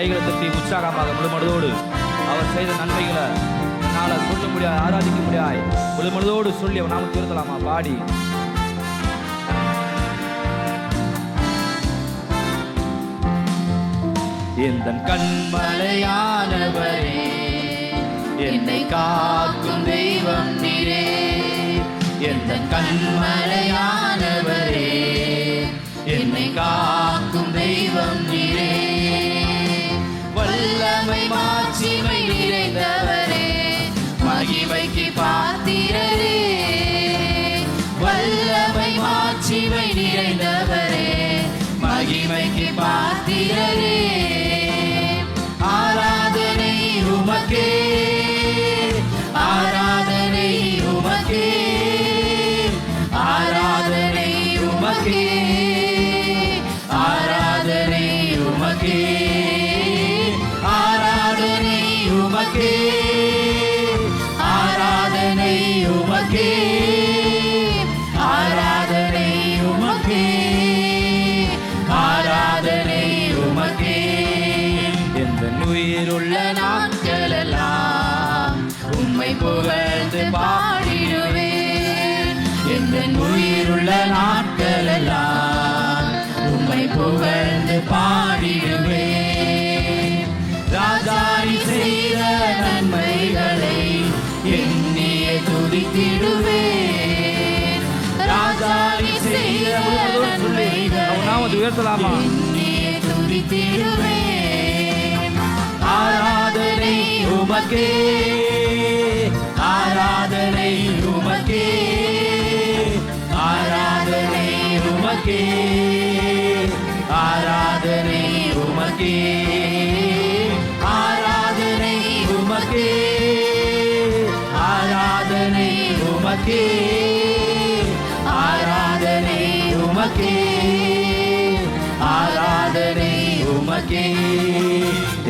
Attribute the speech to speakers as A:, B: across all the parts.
A: கைகளை தட்டி உற்சாகமாக முழுமனதோடு அவர் செய்த நன்மைகளை என்னால் சொல்ல முடியாது, ஆராதிக்க முடியாது. முழுமனதோடு சொல்லி அவர் நாம திருத்தலாமா பாடி. எந்தன் கண்மலையானவரே, என்னை காக்கும் தெய்வம் நீரே. எந்தன் கண்மலையானவரே, என்னை காக்கும் தெய்வம் நீரே. வல்லமை மாட்சிமை நிறைந்தவரே, மகிமைக்கு பாத்திரரே. வல்லமை மாட்சிமை நிறைந்தவரே, மகிமைக்கு பாத்திரரே. ஆராதனை உமக்கே, ஆராதனை உமக்கே, ஆராதனை உமக்கே, ஆராதனை உமக்கே, ஆராதனை உமக்கே, ஆராதனை உமக்கே, ஆராதனை உமக்கே, ஆராதனை உமக்கே. எந்த உயிருள்ள நாட்களெல்லாம் உம்மை புகழ்ந்து பாடிடுவேன். எந்த உயிருள்ள நாட்களெல்லாம் உம்மை புகழ்ந்து பாடிடுவேன். ராஜாரி செய்த நன்மைகளை எண்ணியே துதித்திடுவேன். ராஜாரி செய்த நன்மைகளை எண்ணியே துதித்திடுவேன். ஆராதனை உமக்கே, ஆராதனை உமக்கே, ஆராதனை உமக்கே, ஆராதனை உமக்கே, ஆராதனை உமக்கே, ஆராதனை உமக்கே, ஆராதனை உமக்கே, ஆராதனை உமக்கே.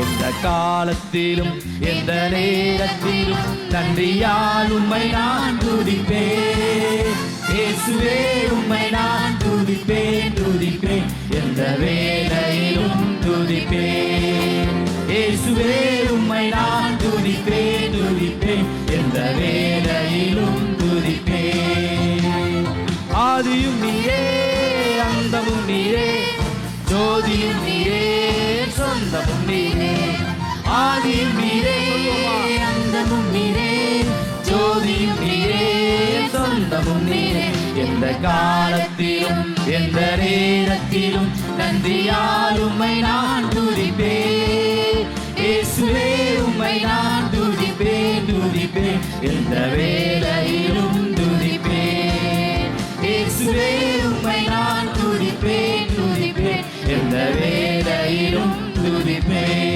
A: எந்த காலத்திலும் எந்த நேரத்திலும் நன்றியால் உம்மை நான் துதிப்பேன். இயேசுவே உம்மை நான் துதிப்பேன், துதிப்பேன். எந்த வேளையிலும் துதிப்பேன். இயேசுவே உம்மை நான் துதிப்பேன், துதிப்பேன். எந்த வேளையிலும் துதிப்பேன். ஆதியும் நீரே, அந்தமும் நீரே, ஜோதியும் நீரே, சொந்தமும் நீரே. ஆதியும் நீரே, அந்தமும் நீரே, ஜோதியும் நீரே, சொந்தமும் நீரே. எந்த காலத்திலும் எந்த நேரத்திலும் நன்றியால் உம்மை நான் துதிப்பேன். இயேசுவே உம்மை நான் துதிப்பேன், துதிப்பேன். எந்த வேளையிலும் துதிப்பேன். இயேசுவே உம்மை நான் துதிப்பேன், துதிப்பேன். எந்த வேளையிலும் துதிப்பேன்.